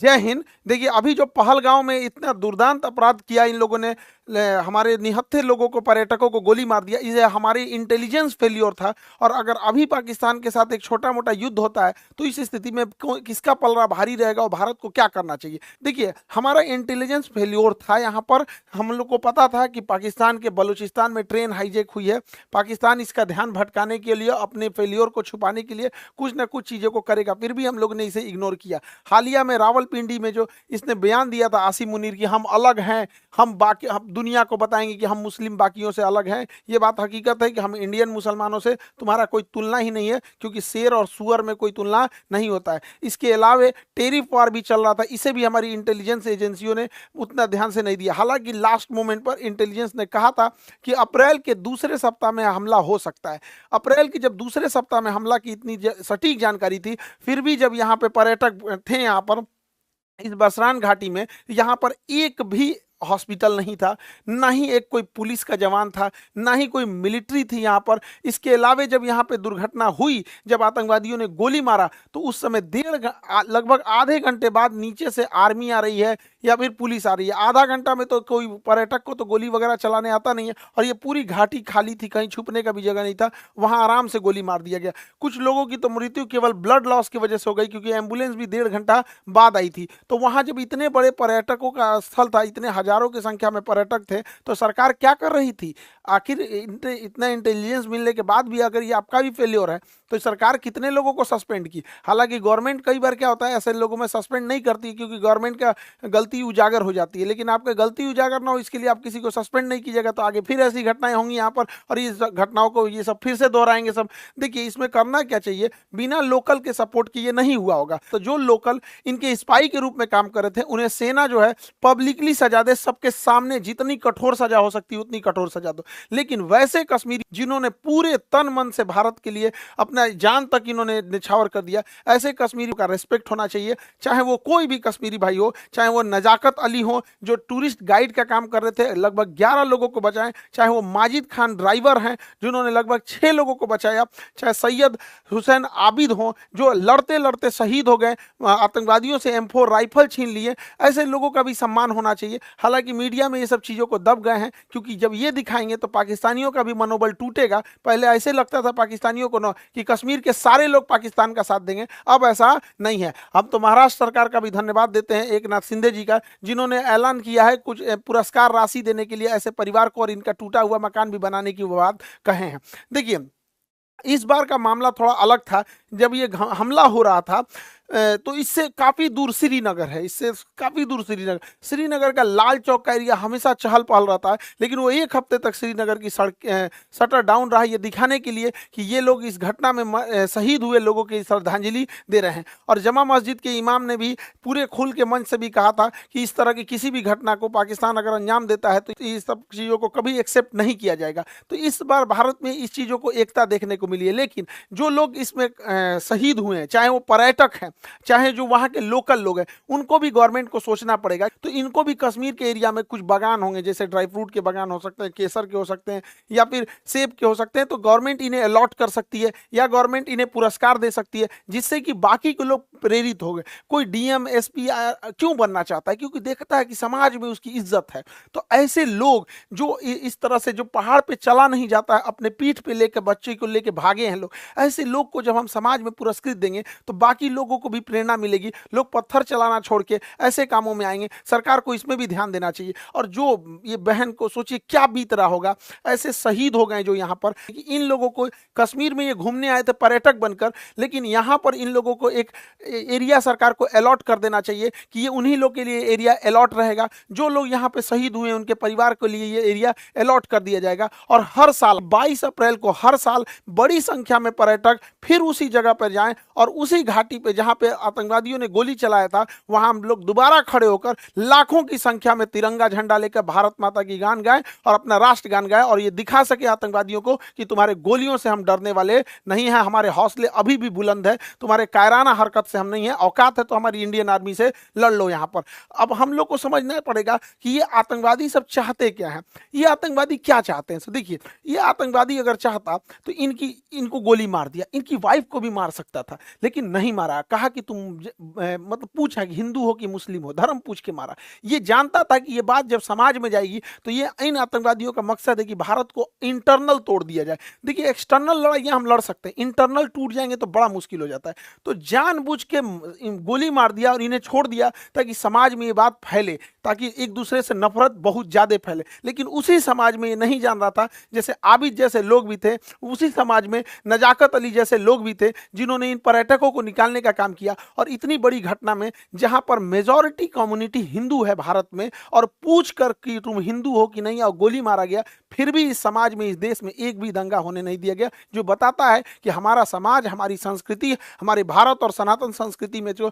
जय हिंद। देखिए, अभी जो पहलगांव में इतना दुर्दांत अपराध किया इन लोगों ने, हमारे निहत्थे लोगों को, पर्यटकों को गोली मार दिया, ये हमारी इंटेलिजेंस फेल्योर था। और अगर अभी पाकिस्तान के साथ एक छोटा मोटा युद्ध होता है तो इस स्थिति में किसका पलड़ा भारी रहेगा और भारत को क्या करना चाहिए? देखिए, हमारा इंटेलिजेंस फेल्योर था यहाँ पर। हम लोग को पता था कि पाकिस्तान के बलूचिस्तान में ट्रेन हाईजैक हुई है। पाकिस्तान इसका ध्यान भटकाने के लिए, अपने फेल्योर को छुपाने के लिए कुछ ना कुछ चीज़ों को करेगा, फिर भी हम लोग ने इसे इग्नोर किया। हालिया में रावलपिंडी में जो इसने बयान दिया था आसिम मुनीर की, हम अलग हैं, हम दुनिया को बताएंगे कि हम मुस्लिम बाकियों से अलग हैं, ये बात हकीकत है कि हम इंडियन मुसलमानों से तुम्हारा कोई तुलना ही नहीं है, क्योंकि शेर और सुअर में कोई तुलना नहीं होता है। इसके अलावा टेरिफ वार भी चल रहा था, इसे भी हमारी इंटेलिजेंस एजेंसियों ने उतना ध्यान से नहीं दिया। हालांकि लास्ट मोमेंट पर इंटेलिजेंस ने कहा था कि अप्रैल के दूसरे सप्ताह में हमला हो सकता है। अप्रैल की जब दूसरे सप्ताह में हमला की इतनी सटीक जानकारी थी, फिर भी जब यहाँ पे पर्यटक थे, यहाँ पर इस बसरान घाटी में, यहाँ पर एक भी हॉस्पिटल नहीं था, ना ही एक कोई पुलिस का जवान था, ना ही कोई मिलिट्री थी यहाँ पर। इसके अलावे जब यहाँ पे दुर्घटना हुई, जब आतंकवादियों ने गोली मारा, तो उस समय लगभग आधे घंटे बाद नीचे से आर्मी आ रही है या फिर पुलिस आ रही है। आधा घंटा में तो कोई पर्यटक को तो गोली वगैरह चलाने आता नहीं है, और ये पूरी घाटी खाली थी, कहीं छुपने का भी जगह नहीं था, वहां आराम से गोली मार दिया गया। कुछ लोगों की तो मृत्यु केवल ब्लड लॉस की वजह से हो गई, क्योंकि एम्बुलेंस भी 1.5 घंटा बाद आई थी। तो वहां जब इतने बड़े पर्यटकों का स्थल था, इतने हजारों की संख्या में पर्यटक थे, तो सरकार क्या कर रही थी? आखिर इतना इंटेलिजेंस मिलने के बाद भी अगर ये आपका भी फेल्योर है, तो सरकार कितने लोगों को सस्पेंड की? हालांकि गवर्नमेंट कई बार क्या होता है, ऐसे लोगों में सस्पेंड नहीं करती, क्योंकि गवर्नमेंट का गलती उजागर हो जाती है। लेकिन आपका गलती उजागर ना हो, इसके लिए आप किसी को सस्पेंड नहीं कीजिएगा, तो आगे फिर ऐसी घटनाएं होंगी यहाँ पर, और इस घटनाओं को ये सब फिर से दोहराएंगे सब। देखिए, इसमें करना क्या चाहिए, बिना लोकल के सपोर्ट के ये नहीं हुआ होगा। तो जो लोकल इनके स्पाई के रूप में काम कर रहे थे, उन्हें सेना जो है पब्लिकली सजा दे, सबके सामने जितनी कठोर सजा हो सकती है उतनी कठोर सजा दो। लेकिन वैसे कश्मीरी जिन्होंने पूरे तन मन से भारत के लिए अपना जान तक इन्होंने निछावर कर दिया, ऐसे कश्मीरी का रिस्पेक्ट होना चाहिए। चाहे वो कोई भी कश्मीरी भाई हो, चाहे वो नजाकत अली हो जो टूरिस्ट गाइड का काम कर रहे थे, लगभग 11 लोगों को बचाएं, चाहे वो माजिद खान ड्राइवर हैं जिन्होंने लगभग 6 लोगों को बचाया, चाहे सैयद हुसैन आबिद हो जो लड़ते लड़ते शहीद हो गए, आतंकवादियों से M4 राइफल छीन लिए, ऐसे लोगों का भी सम्मान होना चाहिए। हालांकि मीडिया में ये सब चीज़ों को दब गए हैं, क्योंकि जब ये दिखाएंगे तो पाकिस्तानियों का भी मनोबल टूटेगा। पहले ऐसे लगता था पाकिस्तानियों को कि कश्मीर के सारे लोग पाकिस्तान का साथ देंगे, अब ऐसा नहीं है। हम तो महाराष्ट्र सरकार का भी धन्यवाद देते हैं, एकनाथ शिंदे जी का, जिन्होंने ऐलान किया है कुछ पुरस्कार राशि देने के लिए ऐसे परिवार को, और इनका टूटा हुआ मकान भी बनाने की वो बात कहे हैं। देखिए, इस बार का मामला थोड़ा अलग था। जब ये हमला हो रहा था, तो इससे काफ़ी दूर श्रीनगर है, इससे काफ़ी दूर श्रीनगर का लाल चौक का एरिया हमेशा चहल पहल रहता है। लेकिन वो एक हफ्ते तक श्रीनगर की सड़क शटर डाउन रहा, ये दिखाने के लिए कि ये लोग इस घटना में शहीद हुए लोगों की श्रद्धांजलि दे रहे हैं। और जमा मस्जिद के इमाम ने भी पूरे खुल के मंच से भी कहा था कि इस तरह की किसी भी घटना को पाकिस्तान अगर अंजाम देता है तो इस सब चीज़ों को कभी एक्सेप्ट नहीं किया जाएगा। तो इस बार भारत में इस चीज़ों को एकता देखने को मिली है। लेकिन जो लोग इसमें शहीद हुए हैं, चाहे वो पर्यटक हैं, चाहे जो वहाँ के लोकल लोग हैं, उनको भी गवर्नमेंट को सोचना पड़ेगा। तो इनको भी कश्मीर के एरिया में कुछ बागान होंगे, जैसे ड्राई फ्रूट के बागान हो सकते हैं, केसर के हो सकते हैं, या फिर सेब के हो सकते हैं, तो गवर्नमेंट इन्हें अलॉट कर सकती है, या गवर्नमेंट इन्हें पुरस्कार दे सकती है, जिससे कि बाकी के लोग प्रेरित हो गए। कोई DM SP क्यों बनना चाहता है? क्योंकि देखता है कि समाज में उसकी इज्जत है। तो ऐसे लोग जो इस तरह से, जो पहाड़ पे चला नहीं जाता है, अपने पीठ पे लेकर बच्चे को लेकर भागे हैं लोग, ऐसे लोग को जब हम समाज में पुरस्कृत देंगे तो बाकी लोगों को भी प्रेरणा मिलेगी, लोग पत्थर चलाना छोड़ के ऐसे कामों में आएंगे। सरकार को इसमें भी ध्यान देना चाहिए। और जो ये बहन को सोचिए क्या बीत रहा होगा, ऐसे शहीद हो गए जो यहाँ पर, इन लोगों को कश्मीर में ये घूमने आए थे पर्यटक बनकर, लेकिन यहाँ पर इन लोगों को एक एरिया सरकार को अलॉट कर देना चाहिए कि ये उन्हीं लोग के लिए एरिया अलॉट रहेगा। जो लोग यहाँ पे शहीद हुए हैं उनके परिवार के लिए ये एरिया अलॉट कर दिया जाएगा। और हर साल 22 अप्रैल को हर साल बड़ी संख्या में पर्यटक फिर उसी जगह पर जाएं, और उसी घाटी पे जहाँ पे आतंकवादियों ने गोली चलाया था, वहां हम लोग दोबारा खड़े होकर लाखों की संख्या में तिरंगा झंडा लेकर भारत माता की गान गाएं और अपना राष्ट्र गान गाएं, और ये दिखा सके आतंकवादियों को कि तुम्हारे गोलियों से हम डरने वाले नहीं हैं, हमारे हौसले अभी भी बुलंद है, तुम्हारे कायराना हरकत से हम नहीं है, औकात है तो हमारी इंडियन आर्मी से लड़ लो यहाँ पर। अब हम लोग को समझना पड़ेगा कि ये आतंकवादी सब चाहते क्या है, ये आतंकवादी क्या चाहते हैं। तो देखिए, ये आतंकवादी अगर चाहता तो इनको गोली मार दिया, इनकी वाइफ को भी मार सकता था, लेकिन नहीं मारा। कहा कहा कि तुम मतलब पूछा कि हिंदू हो कि मुस्लिम हो, धर्म पूछ के मारा। ये जानता था कि ये बात जब समाज में जाएगी तो ये इन आतंकवादियों का मकसद है कि भारत को इंटरनल तोड़ दिया जाए। देखिए एक्सटर्नल लड़ाइयाँ हम लड़ सकते हैं, इंटरनल टूट जाएंगे तो बड़ा मुश्किल हो जाता है। तो जानबूझ के गोली मार दिया और इन्हें छोड़ दिया ताकि समाज में ये बात फैले, ताकि एक दूसरे से नफरत बहुत ज्यादा फैले। लेकिन उसी समाज में ये नहीं जान रहा था, जैसे आबिद जैसे लोग भी थे, उसी समाज में नजाकत अली जैसे लोग भी थे जिन्होंने इन पर्यटकों को निकालने का काम किया। और इतनी बड़ी घटना में जहां पर मेजॉरिटी कम्युनिटी हिंदू है भारत में, और पूछ कर कि तुम हिंदू हो कि नहीं, और गोली मारा गया, फिर भी इस समाज में, इस देश में एक भी दंगा होने नहीं दिया गया। जो बताता है कि हमारा समाज, हमारी संस्कृति, हमारे भारत और सनातन संस्कृति में जो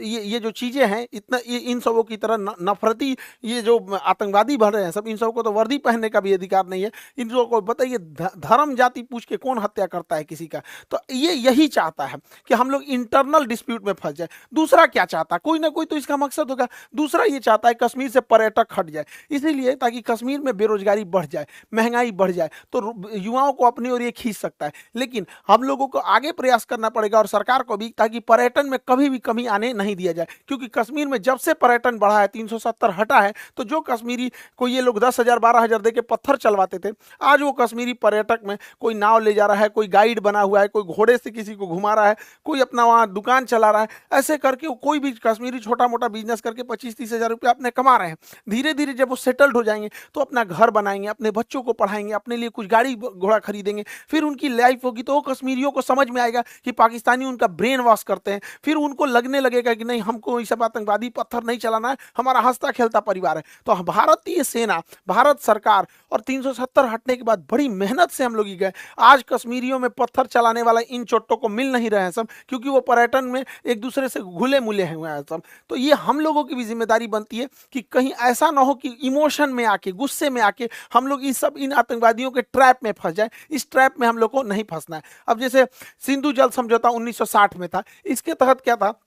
ये जो चीजें हैं, इतना इन सबों की तरह नफरती ये जो आतंकवादी बढ़ रहे हैं सब, इन सबको तो वर्दी पहनने का भी अधिकार नहीं है। इन लोगों को बताइए धर्म जाति पूछ के कौन हत्या करता है किसी का? तो ये यही चाहता है कि हम लोग इंटरनल डिस्प्यूट में फंस जाए। दूसरा क्या चाहता है? कोई ना कोई तो इसका मकसद होगा। दूसरा ये चाहता है कश्मीर से पर्यटक हट जाए, इसीलिए ताकि कश्मीर में बेरोजगारी बढ़ जाए, महंगाई बढ़ जाए, तो युवाओं को अपनी ओर ये खींच सकता है। लेकिन हम लोगों को आगे प्रयास करना पड़ेगा और सरकार को भी, ताकि पर्यटन में कभी भी कमी आने नहीं दिया जाए। क्योंकि कश्मीर में जब से पर्यटन बढ़ा है, 370 हटा है, तो जो कश्मीरी को ये लोग 10,000 12,000 दे के पत्थर चलवाते थे, आज वो कश्मीरी पर्यटक में कोई नाव ले जा रहा है, कोई गाइड बना हुआ है, कोई घोड़े से किसी को घुमा रहा है, कोई अपना वहां दुकान चला रहा है। ऐसे करके कोई भी कश्मीरी छोटा मोटा बिजनेस करके 25-30 हजार रुपये अपने कमा रहे हैं। धीरे धीरे जब वो सेटल्ड हो जाएंगे तो अपना घर बनाएंगे, अपने बच्चों को पढ़ाएंगे, अपने लिए कुछ गाड़ी घोड़ा खरीदेंगे, फिर उनकी लाइफ होगी। तो वो कश्मीरियों को समझ में आएगा कि पाकिस्तानी उनका ब्रेन वॉश करते हैं। फिर उनको लगने लगेगा कि नहीं, हमको ये सब आतंकवादी पत्थर नहीं चलाना है, हमारा हंसता खेलता परिवार है। तो भारतीय सेना, भारत सरकार और 370 हटने के बाद बड़ी मेहनत से हम लोग ही गए। आज कश्मीरियों में पत्थर चलाने वाला इन चोट्टों को मिल नहीं रहे हैं सब, क्योंकि वो पर्यटन में एक दूसरे से घुले मुले हुए हैं सब। तो ये हम लोगों की भी जिम्मेदारी बनती है कि कहीं ऐसा ना हो कि इमोशन में आके, गुस्से में आके हम लोग इन आतंकवादियों के ट्रैप में फंस जाए। इस ट्रैप में हम लोग को नहीं फंसना है। अब जैसे सिंधु जल समझौता 1960 में था, इसके तहत क्या था,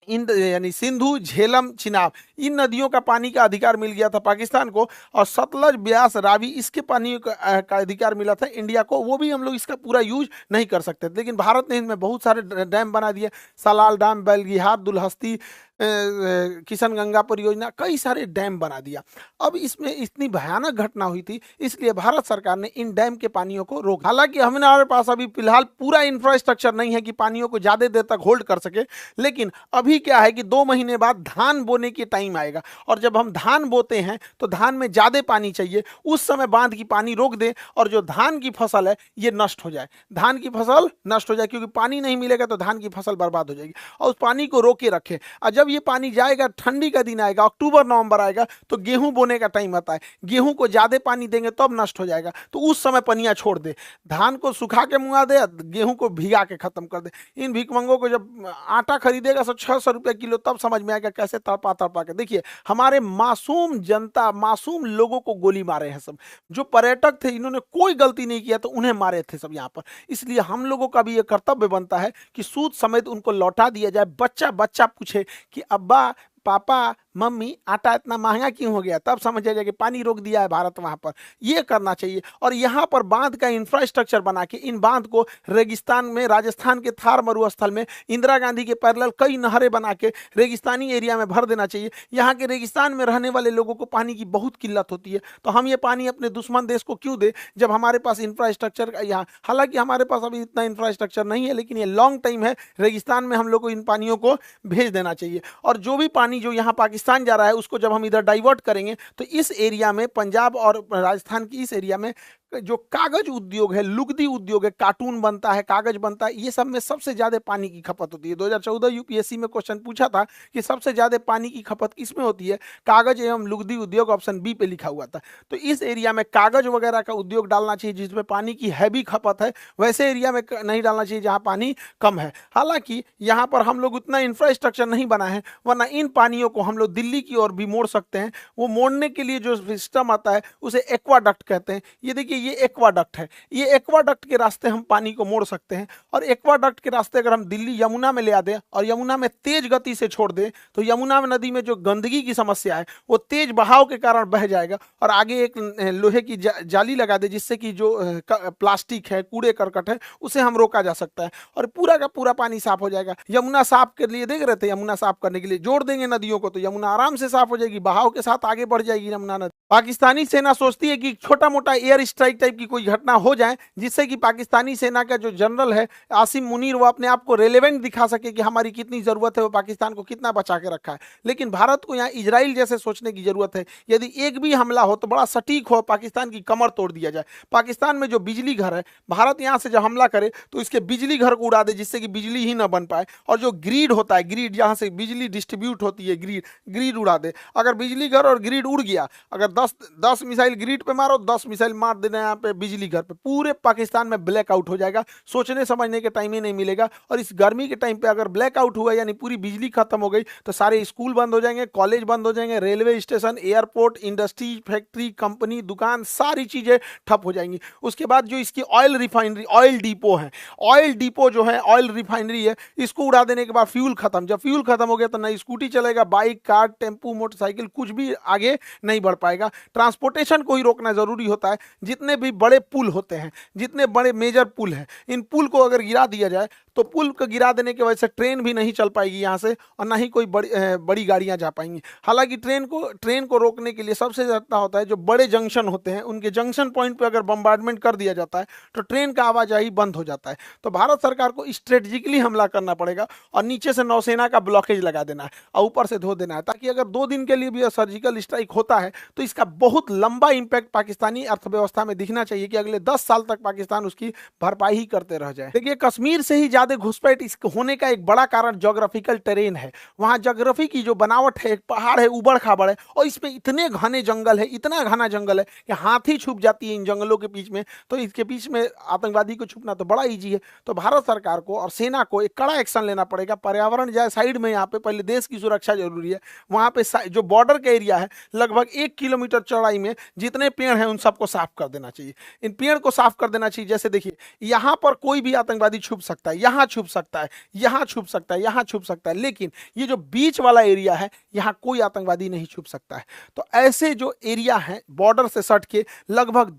इन यानी सिंधु, झेलम, चिनाब, इन नदियों का पानी का अधिकार मिल गया था पाकिस्तान को, और सतलज, ब्यास, रावी, इसके पानी का अधिकार मिला था इंडिया को। वो भी हम लोग इसका पूरा यूज नहीं कर सकते, लेकिन भारत ने इनमें बहुत सारे डैम बना दिए। सलाल डैम, बेलगिहार, दुलहस्ती, किशन गंगा परियोजना, कई सारे डैम बना दिया। अब इसमें इतनी भयानक घटना हुई थी, इसलिए भारत सरकार ने इन डैम के पानियों को रोका। हालांकि हमारे पास अभी फिलहाल पूरा इंफ्रास्ट्रक्चर नहीं है कि पानियों को ज्यादा देर तक होल्ड कर सके, लेकिन अभी क्या है कि 2 महीने बाद धान बोने की टाइम आएगा, और जब हम धान बोते हैं तो धान में ज्यादा पानी चाहिए। उस समय बांध की पानी रोक दे और जो धान की फसल है ये नष्ट हो जाए, धान की फसल नष्ट हो जाए, क्योंकि पानी नहीं मिलेगा तो धान की फसल बर्बाद हो जाएगी। और उस पानी को रोके रखे, और जब ये पानी जाएगा, ठंडी का दिन आएगा, अक्टूबर नवंबर आएगा, तो गेहूं बोने का टाइम आता है। गेहूं को ज्यादा पानी देंगे तब नष्ट हो जाएगा, तो उस समय पनिया छोड़ दे, धान को सुखा के मुआ दे, गेहूं को भिगा के खत्म कर दे। इन भिकमंगों को जब आटा खरीदेगा 600 रुपये किलो, तब समझ में आएगा कैसे तड़पा तड़पा के। देखिए हमारे मासूम जनता, मासूम लोगों को गोली मारे हैं सब। जो पर्यटक थे, इन्होंने कोई गलती नहीं किया, तो उन्हें मारे थे सब यहाँ पर। इसलिए हम लोगों का भी ये कर्तव्य बनता है कि सूद समेत उनको लौटा दिया जाए। बच्चा बच्चा पूछे कि अब्बा, पापा, मम्मी, आटा इतना महंगा क्यों हो गया, तब समझ जाएगा कि पानी रोक दिया है भारत वहां पर। ये करना चाहिए। और यहाँ पर बांध का इंफ्रास्ट्रक्चर बना के इन बांध को रेगिस्तान में, राजस्थान के थार मरुस्थल में इंदिरा गांधी के पैरेलल कई नहरें बना के रेगिस्तानी एरिया में भर देना चाहिए। यहाँ के रेगिस्तान में रहने वाले लोगों को पानी की बहुत किल्लत होती है, तो हम ये पानी अपने दुश्मन देश को क्यों दे, जब हमारे पास इंफ्रास्ट्रक्चर यहाँ, हालांकि हमारे पास अभी इतना इंफ्रास्ट्रक्चर नहीं है, लेकिन ये लॉन्ग टाइम है, रेगिस्तान में हम लोग को इन पानियों को भेज देना चाहिए। और जो भी पानी जो यहाँ पाकिस्तान जा रहा है, उसको जब हम इधर डाइवर्ट करेंगे, तो इस एरिया में, पंजाब और राजस्थान की इस एरिया में जो कागज उद्योग है, लुगदी उद्योग है, कार्टून बनता है, कागज बनता है, ये सब में सबसे ज्यादा पानी की खपत होती है। 2014 यूपीएससी में क्वेश्चन पूछा था कि सबसे ज्यादा पानी की खपत किसमें होती है, कागज एवं लुगदी उद्योग, ऑप्शन बी पे लिखा हुआ था। तो इस एरिया में कागज वगैरह का उद्योग डालना चाहिए जिसमें पानी की हैवी खपत है, वैसे एरिया में नहीं डालना चाहिए जहाँ पानी कम है। हालांकि यहाँ पर हम लोग उतना इंफ्रास्ट्रक्चर नहीं बना है, वरना इन पानियों को हम लोग दिल्ली की ओर भी मोड़ सकते हैं। वो मोड़ने के लिए जो सिस्टम आता है उसे एक्वाडक्ट कहते हैं। ये देखिए, ये एक्वाडक्ट है, ये एक्वाडक्ट के रास्ते हम पानी को मोड़ सकते हैं। और एक्वाडक्ट के रास्ते अगर हम दिल्ली यमुना में ले आ दें और यमुना में तेज गति से छोड़ दें तो यमुना नदी में जो गंदगी की समस्या है वो तेज बहाव के कारण बह जाएगा। और आगे एक लोहे की जाली लगा दे जिससे कि जो प्लास्टिक है, कूड़े करकट है, उसे हम रोका जा सकता है और पूरा का पूरा पानी साफ हो जाएगा। यमुना साफ के लिए देख रहे थे, यमुना साफ करने के लिए जोड़ देंगे नदियों को तो यमुना आराम से साफ हो जाएगी, बहाव के साथ आगे बढ़ जाएगी यमुना नदी। पाकिस्तानी सेना सोचती है कि छोटा मोटा एयर स्ट्राइक टाइप की कोई घटना हो जाए जिससे कि पाकिस्तानी सेना का जो जनरल है आसिम मुनीर वो अपने आप को रेलेवेंट दिखा सके कि हमारी कितनी जरूरत है, वो पाकिस्तान को कितना बचा के रखा है। लेकिन भारत को यहाँ इजराइल जैसे सोचने की जरूरत है, यदि एक भी हमला हो तो बड़ा सटीक हो, पाकिस्तान की कमर तोड़ दिया जाए। पाकिस्तान में जो बिजली घर है, भारत यहाँ से जब हमला करे तो इसके बिजली घर को उड़ा दे जिससे कि बिजली ही ना बन पाए। और जो ग्रिड होता है, ग्रिड जहाँ से बिजली डिस्ट्रीब्यूट होती है, ग्रिड उड़ा दे। अगर बिजली घर और ग्रिड उड़ गया, अगर 10 मिसाइल ग्रिड पे मारो, 10 मिसाइल मार देना यहाँ पे बिजली घर पे, पूरे पाकिस्तान में ब्लैकआउट हो जाएगा, सोचने समझने के टाइम ही नहीं मिलेगा। और इस गर्मी के टाइम पे अगर ब्लैकआउट हुआ यानी पूरी बिजली खत्म हो गई तो सारे स्कूल बंद हो जाएंगे, कॉलेज बंद हो जाएंगे, railway station, airport, industry, factory, company, दुकान, सारी चीजें ठप हो जाएंगी। उसके बाद जो इसकी ऑयल रिफाइनरी, ऑयल डिपो है, ऑयल डिपो जो है, ऑयल रिफाइनरी है, इसको उड़ा देने के बाद फ्यूल खत्म। जब फ्यूल खत्म हो गया तो ना स्कूटी चलेगा, बाइक, कार, टेम्पू, मोटरसाइकिल, कुछ भी आगे नहीं बढ़ पाएगा। ट्रांसपोर्टेशन को ही रोकना जरूरी होता है। जितने भी बड़े पुल होते हैं, जितने बड़े मेजर पुल हैं, इन पुल को अगर गिरा दिया जाए तो पुल को गिरा देने की वजह से ट्रेन भी नहीं चल पाएगी यहाँ से और ना ही कोई बड़ी गाड़ियाँ जा पाएंगी। हालांकि ट्रेन को रोकने के लिए सबसे ज़्यादा होता है जो बड़े जंक्शन होते हैं, उनके जंक्शन पॉइंट पे अगर बम्बार्डमेंट कर दिया जाता है तो ट्रेन का आवाजाही बंद हो जाता है। तो भारत सरकार को स्ट्रेटेजिकली हमला करना पड़ेगा और नीचे से नौसेना का ब्लॉकेज लगा देना है और ऊपर से धो देना है, ताकि अगर 2 दिन के लिए भी सर्जिकल स्ट्राइक होता है तो इसका बहुत लंबा इंपैक्ट पाकिस्तानी अर्थव्यवस्था में दिखना चाहिए कि अगले 10 साल तक पाकिस्तान उसकी भरपाई ही करते रह जाए। देखिए, कश्मीर से ही ज्यादा घुसपैठ इस होने का एक बड़ा कारण ज्योग्राफिकल टेरेन है। वहां ज्योग्राफी की जो बनावट है, एक पहाड़ है, उबड़ खाबड़ है और इसमें इतने घने जंगल है, इतना घना जंगल है कि हाथी छुप जाती है इन जंगलों के बीच में। तो इसके बीच में आतंकवादी को छुपना तो बड़ा ईजी है। तो भारत सरकार को और सेना को एक कड़ा एक्शन लेना पड़ेगा। पर्यावरण जाए साइड में, यहाँ पे पहले देश की सुरक्षा जरूरी है। वहां पे जो बॉर्डर का एरिया है, लगभग 1 किलोमीटर चौड़ाई में जितने पेड़ हैं उन सबको साफ कर देना चाहिए। इन पेड़ को साफ कर देना चाहिए। जैसे देखिए, यहाँ पर कोई भी आतंकवादी छुप सकता है, यहाँ छुप सकता है, यहाँ छुप सकता है, यहाँ छुप सकता है, लेकिन ये जो बीच वाला एरिया है यहाँ कोई आतंकवादी नहीं छुप सकता है। तो ऐसे जो एरिया है बॉर्डर से सट के लगभग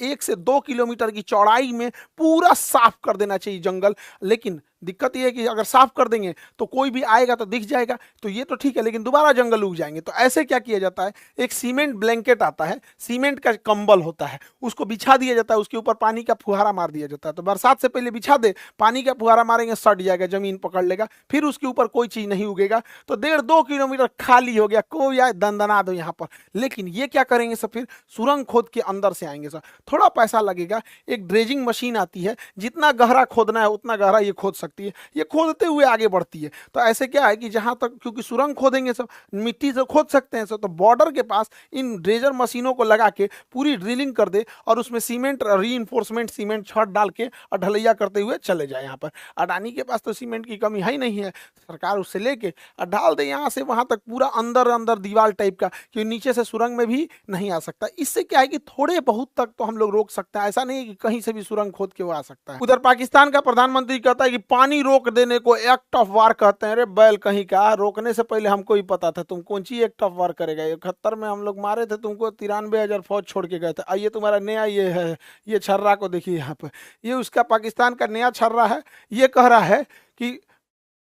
1 से 2 किलोमीटर की चौड़ाई में पूरा साफ कर देना चाहिए जंगल। लेकिन दिक्कत यह है कि अगर साफ कर देंगे तो कोई भी आएगा तो दिख जाएगा, तो ये तो ठीक है, लेकिन दोबारा जंगल उग जाएंगे। तो ऐसे क्या किया जाता है, एक सीमेंट ब्लैंकेट आता है, सीमेंट का कंबल होता है, उसको बिछा दिया जाता है, उसके ऊपर पानी का फुहारा मार दिया जाता है। तो बरसात से पहले बिछा दे, पानी का फुहारा मारेंगे, सट जाएगा, जमीन पकड़ लेगा, फिर उसके ऊपर कोई चीज नहीं उगेगा। तो 1.5-2 किलोमीटर खाली हो गया, कोई आए दंदना दो यहाँ पर। लेकिन ये क्या करेंगे सर, फिर सुरंग खोद के अंदर से आएंगे सर, थोड़ा पैसा लगेगा। एक ड्रेजिंग मशीन आती है, जितना गहरा खोदना है उतना गहरा ये खोद सकती है, ये खोदते हुए आगे बढ़ती है। तो ऐसे क्या है कि जहां तक, क्योंकि सुरंग खोदेंगे सब, मिट्टी से खोद सकते हैं सब, तो बॉर्डर के पास इन ड्रेजर मशीनों को लगा के पूरी ड्रिलिंग कर दे और उसमें सीमेंट, रीइंफोर्समेंट सीमेंट छत डाल के और ढलैया करते हुए चले जाए। यहाँ पर अडानी के पास तो सीमेंट की कमी है ही नहीं है, सरकार उससे लेके और डाल दे यहाँ से वहां तक पूरा अंदर अंदर दीवार टाइप का, क्योंकि नीचे से सुरंग में भी नहीं आ सकता। इससे क्या है कि थोड़े बहुत तक तो हम लोग रोक सकते हैं, ऐसा नहीं है कि कहीं से भी सुरंग खोद के वो आ सकता है। उधर पाकिस्तान का प्रधानमंत्री कहता है कि पानी रोक देने को एक्ट ऑफ वार कहते हैं। अरे बैल कहीं का, रोकने से पहले हमको ही पता था, तुम कौन सी एक्ट ऑफ वार करेगा। 71 में हम लोग मारे थे तुमको, 93,000 फौज छोड़ के गए थे। आइए तुम्हारा नया ये है, ये छर्रा को देखिए यहाँ पे, ये उसका पाकिस्तान का नया छर्रा है। ये कह रहा है कि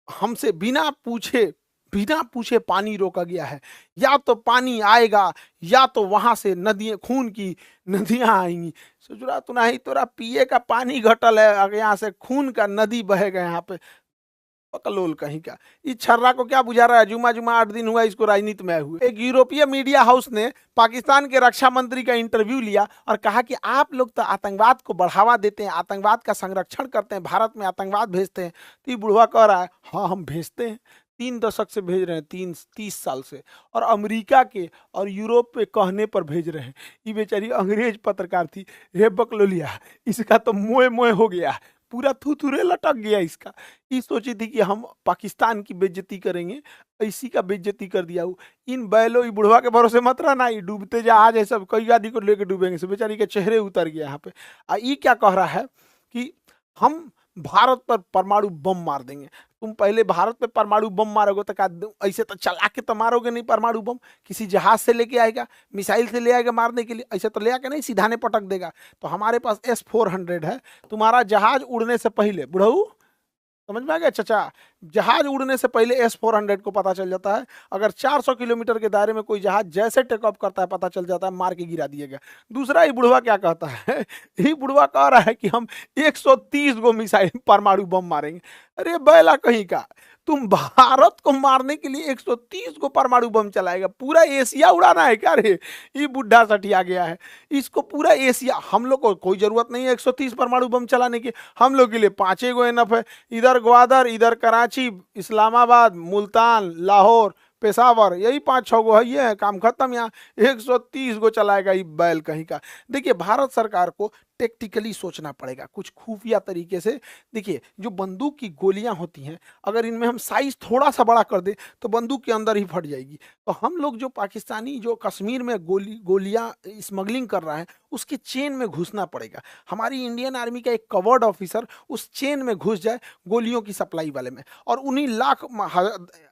हमसे बिना पूछे पानी रोका गया है, या तो पानी आएगा या तो वहां से नदियां, खून की नदियां आएंगी। सोच रहा तू नहीं, तोरा पिए का पानी घटल है, अगर यहाँ से खून का नदी बहेगा यहाँ पे, पकलोल कहीं का। इस छर्रा को क्या बुझा रहा है, जुमा 8 दिन हुआ इसको राजनीति में आए हुए। एक यूरोपीय मीडिया हाउस ने पाकिस्तान के रक्षा मंत्री का इंटरव्यू लिया और कहा कि आप लोग तो आतंकवाद को बढ़ावा देते हैं, आतंकवाद का संरक्षण करते हैं, भारत में आतंकवाद भेजते हैं। तो ये बुढ़वा कह रहा है, हाँ हम भेजते हैं, 3 दशक से भेज रहे हैं, 30 साल से, और अमेरिका के और यूरोप पे कहने पर भेज रहे हैं। ये बेचारी अंग्रेज पत्रकार थी, रे बकलोलिया, इसका तो मोए मोए हो गया। पूरा थुथुरे लटक गया इसका। ये सोची थी कि हम पाकिस्तान की बेइज्जती करेंगे, इसी का बेइज्जती कर दिया। इन बैलों, ये बुढ़वा के भरोसे मत रहना, ये डूबते जहाज है सब, कई आदमी को लेकर डूबेंगे सब। बेचारी के चेहरे उतर गया यहाँ पे। ये क्या कह रहा है कि हम भारत पर परमाणु बम मार देंगे। तुम पहले भारत पे परमाणु बम मारोगे तो क्या ऐसे तो चला के तो मारोगे नहीं परमाणु बम? किसी जहाज से लेके आएगा, मिसाइल से ले आएगा मारने के लिए? ऐसे तो ले आके नहीं सीधा ने पटक देगा। तो हमारे पास S-400 है। तुम्हारा जहाज उड़ने से पहले, बुढ़ऊ समझ में आ गया चचा, जहाज उड़ने से पहले S-400 को पता चल जाता है। अगर 400 किलोमीटर के दायरे में कोई जहाज जैसे टेक ऑफ करता है पता चल जाता है, मार के गिरा दिएगा। दूसरा, ये बुढ़वा क्या कहता है? ये बुढ़वा कह रहा है कि हम 130 गो मिसाइल परमाणु बम मारेंगे। अरे बैला कहीं का, तुम भारत को मारने के लिए 130 को परमाणु बम चलाएगा? पूरा एशिया उड़ाना है क्या रे? ये बुढ़ा सठिया गया है। इसको पूरा एशिया, हम लोग को कोई जरूरत नहीं है 130 परमाणु बम चलाने की। हम लोग के लिए 5 गो एनफ है। इधर ग्वादर, इधर कराची, इस्लामाबाद, मुल्तान, लाहौर, पेशावर, यही 5-6 गो है, ये है, काम खत्म। यहाँ 130 गो चलाएगा ये बैल कहीं का। देखिए, भारत सरकार को टेक्टिकली सोचना पड़ेगा कुछ खुफिया तरीके से। देखिए, जो बंदूक की गोलियां होती हैं, अगर इनमें हम साइज थोड़ा सा बड़ा कर दे तो बंदूक के अंदर ही फट जाएगी। तो हम लोग जो पाकिस्तानी जो कश्मीर में गोलियां स्मगलिंग कर रहा है, उसके चेन में घुसना पड़ेगा। हमारी इंडियन आर्मी का एक कवर्ड ऑफिसर उस चेन में घुस जाए गोलियों की सप्लाई वाले में, और उन्हीं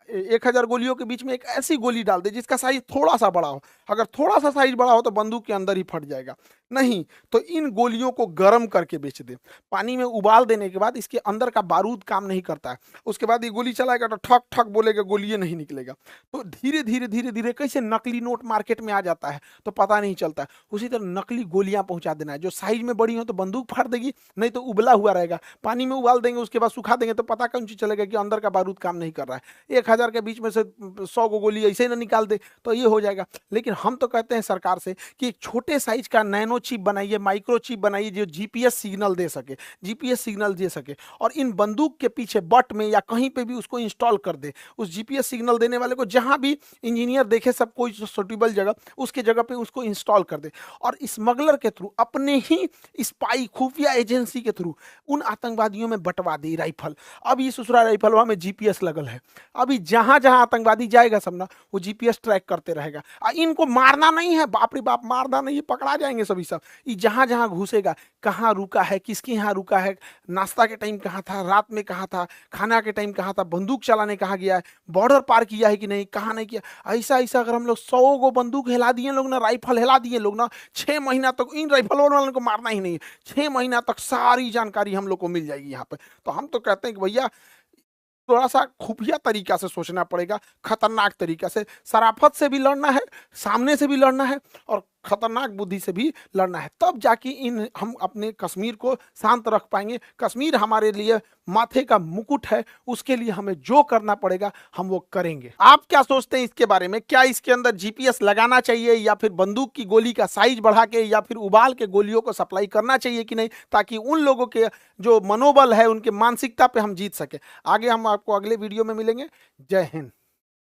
1,000 गोलियों के बीच में एक ऐसी गोली डाल दे जिसका साइज थोड़ा सा बड़ा हो। अगर थोड़ा सा साइज बड़ा हो तो बंदूक के अंदर ही फट जाएगा। नहीं तो इन गोलियों को गर्म करके बेच दे। पानी में उबाल देने के बाद इसके अंदर का बारूद काम नहीं करता है, उसके बाद ये गोली चलाएगा तो ठक ठक बोलेगा, गोली नहीं निकलेगा। तो धीरे धीरे धीरे धीरे कैसे नकली नोट मार्केट में आ जाता है तो पता नहीं चलता है। उसी तरह नकली गोलियां पहुंचा देना है, जो साइज में बड़ी हो तो बंदूक फाड़ देगी, नहीं तो उबला हुआ रहेगा। पानी में उबाल देंगे, उसके बाद सुखा देंगे तो पता कौन चीज चलेगा कि अंदर का बारूद काम नहीं कर रहा है। 1,000 के बीच में से 100 गो गोली ऐसे ही ना निकाल दे तो ये हो जाएगा। लेकिन हम तो कहते हैं सरकार से कि एक छोटे साइज का नैनो चिप बनाइए, माइक्रो चिप बनाइए, जो जीपीएस सिग्नल दे सके, जीपीएस सिग्नल दे सके, और इन बंदूक के पीछे बट में या कहीं पे भी उसको इंस्टॉल कर दे। उस जीपीएस सिग्नल देने वाले को जहां भी इंजीनियर देखे, सब कोई सुटेबल जगह, उसके जगह पे उसको इंस्टॉल कर दे, और स्मगलर के थ्रू, अपने ही स्पाई खुफिया एजेंसी के थ्रू उन आतंकवादियों में बंटवा दे राइफल। अब ये ससुरा राइफलवा में जीपीएस लगल है, अभी जहां जहां आतंकवादी जाएगा सब ना, वो जीपीएस ट्रैक करते रहेगा। इनको मारना नहीं है, बाप रे बाप, मारना नहीं है, पकड़ा जाएंगे सभी सब। ये जहां जहां घुसेगा, कहाँ रुका है, किसके यहाँ रुका है, नाश्ता के टाइम कहाँ था, रात में कहाँ था, खाना के टाइम कहाँ था, बंदूक चलाने कहाँ गया है, बॉर्डर पार किया है कि नहीं, कहाँ नहीं किया। ऐसा ऐसा अगर हम लोग 100 गो बंदूक हिला दिए लोग ना, राइफल हिला दिए लोग ना, 6 महीना तक इन राइफल वालों को मारना ही नहीं है। 6 महीना तक सारी जानकारी हम लोग को मिल जाएगी यहाँ पे। तो हम तो कहते हैं कि भैया थोड़ा सा खुफिया तरीका से सोचना पड़ेगा, खतरनाक तरीका से। शराफत से भी लड़ना है, सामने से भी लड़ना है, और खतरनाक बुद्धि से भी लड़ना है। तब जाके हम अपने कश्मीर को शांत रख पाएंगे। कश्मीर हमारे लिए माथे का मुकुट है, उसके लिए हमें जो करना पड़ेगा हम वो करेंगे। आप क्या सोचते हैं इसके बारे में? क्या इसके अंदर जीपीएस लगाना चाहिए, या फिर बंदूक की गोली का साइज बढ़ा के, या फिर उबाल के गोलियों को सप्लाई करना चाहिए कि नहीं, ताकि उन लोगों के जो मनोबल है, उनके मानसिकता पे हम जीत सके? आगे हम आपको अगले वीडियो में मिलेंगे। जय हिंद।